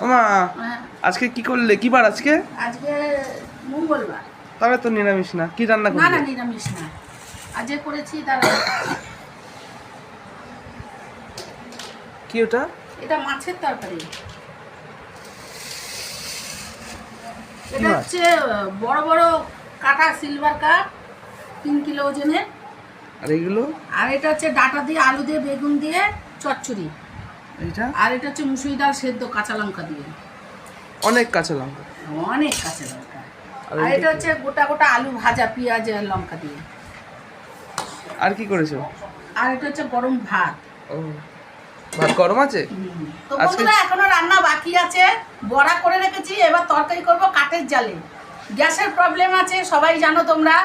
ওমা আজকে কি করলে? কি বার আজকে? আজকে মঙ্গলবার। তবে তো নিরামিষ না। কি রান্না করলে? না না নিরামিষ না, আজকে করেছি দাঁড়া। কি ওটা? এটা মাছের তরকারি। এটা হচ্ছে বড় বড় কাটা সিলভার কাপ 3 কিলো ওজনের। আর এগুলো? আর এটা হচ্ছে ডাটা দিয়ে আলু দিয়ে বেগুন দিয়ে চচ্চড়ি। এইটা? আর এটা হচ্ছে মুসুরি ডাল সেদ্ধ কাঁচা লঙ্কা দিয়ে। অনেক কাঁচা লঙ্কা। অনেক কাঁচা লঙ্কা। আর আর এটা হচ্ছে গোটা গোটা আলু ভাজা পেঁয়াজ আর লঙ্কা দিয়ে। আর কি করেছো? আর এটা হচ্ছে গরম ভাত। ও, ভাত গরম আছে? তো বন্ধুরা এখনো রান্না বাকি আছে। বড়া করে রেখেছি, এবার তরকারি করব কাঠের জালে। গ্যাসের প্রবলেম আছে সবাই জানো তোমরা,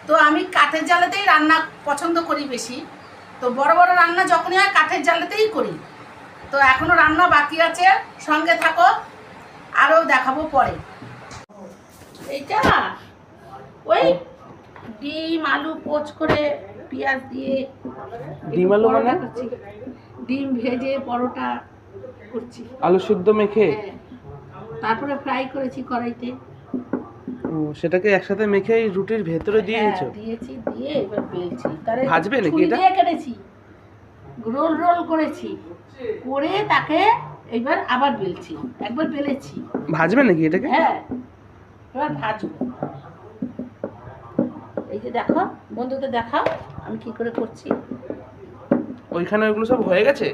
তো আমি কাঠের জালেতেই রান্না পছন্দ করি বেশি। তো বড় বড় রান্না যখনই হয় কাঠের জালেতেই করি। তো এখনো রান্না বাকি আছে, সঙ্গে থাকো, আরও দেখাবো পরে। এইটা ওই ডিম আলু পোচ করে পেঁয়াজ দিয়ে ডিম আলু মানে? ডিম ভেজে পরোটা করছি, আলু সিদ্ধ মেখে। তারপরে ফ্রাই করেছি কড়াইতে। ও, সেটাকে একসাথে মেখে এই রুটির ভেতরে দিয়েছো? দিয়েছি, দিয়ে এবার বেলছি। তারে ভাজবে নাকি এটা? দিয়ে কেটেছি, রোল রোল করেছি, করে তাকে এবার আবার বেলছি। একবার বেলেছি। ভাজবে নাকি এটাকে? হ্যাঁ, এবার ভাজবো। এই যে দেখো বন্ধুদের দেখাও আমি কি করে করছি। ওইখানে ওইগুলো সব হয়ে গেছে?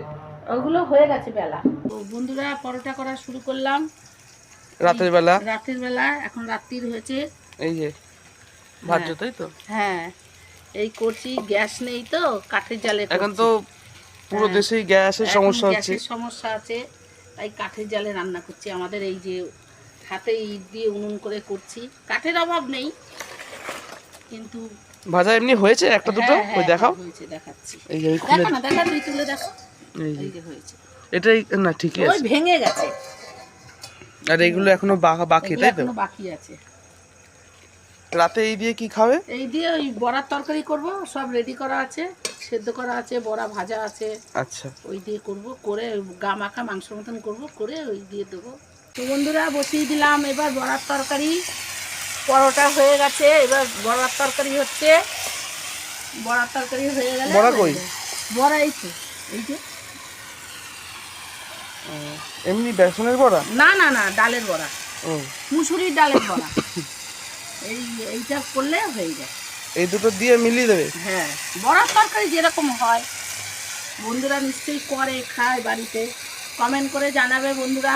ওগুলো হয়ে গেছে বেলা। তো বন্ধুরা পরোটা করা শুরু করলাম রাতের বেলা। রাতের বেলা, এখন রাত্রির হয়েছে। এই যে ভাজছো তাই তো? হ্যাঁ, এই করছি, গ্যাস নেই তো কাঠের জালে এখন তো পুরো দেশেই গ্যাসের সমস্যা হচ্ছে। গ্যাসের সমস্যা আছে, তাই কাঠের জালে রান্না করছি। আমাদের এই যে হাতে ইট দিয়ে উনুন করে করছি, কাঠের অভাব নেই কিন্তু। ভাজা এমনি হয়েছে একটা দুটো? ওই দেখাও। হয়েছে, দেখাচ্ছি। এই যে খুলে দেখো না, দেখা তুই তুলে দেখো। এই এই যে হয়েছে। এটাই না, ঠিকই ওই আছে। ভেঙে গেছে। আর এইগুলো এখনো বাকি তাই তো? এখনো বাকি আছে। রাতে এই দিয়ে কি খাবে? এই দিয়ে ওই বড়ার তরকারি করব, সব রেডি করা আছে, সেদ্ধ করা আছে, বড়া ভাজা আছে। আচ্ছা, ওই দিয়ে করব, করে গা মাখা মাংসের মতন করব, করে ওই দিয়ে দেবো। তো বন্ধুরা বসিয়ে দিলাম এবার বড়ার তরকারি। পরোটা হয়ে গেছে, এবার বড়ার তরকারি হচ্ছে। বড়ার তরকারি হয়ে গেলে বড়া কই? বড়া এই তো, এই যে। এমনি বেসনের বড়া? না না না, ডালের বড়া, ও, মুসুরির ডালের বড়া। এইটা করলে হয়ে যায়। এই দুটো দিয়ে মিলিয়ে দেবে? হ্যাঁ, বড়ার তরকারি যেরকম হয় বন্ধুরা নিশ্চয়ই করে, খায় বাড়িতে। কমেন্ট করে জানাবে বন্ধুরা।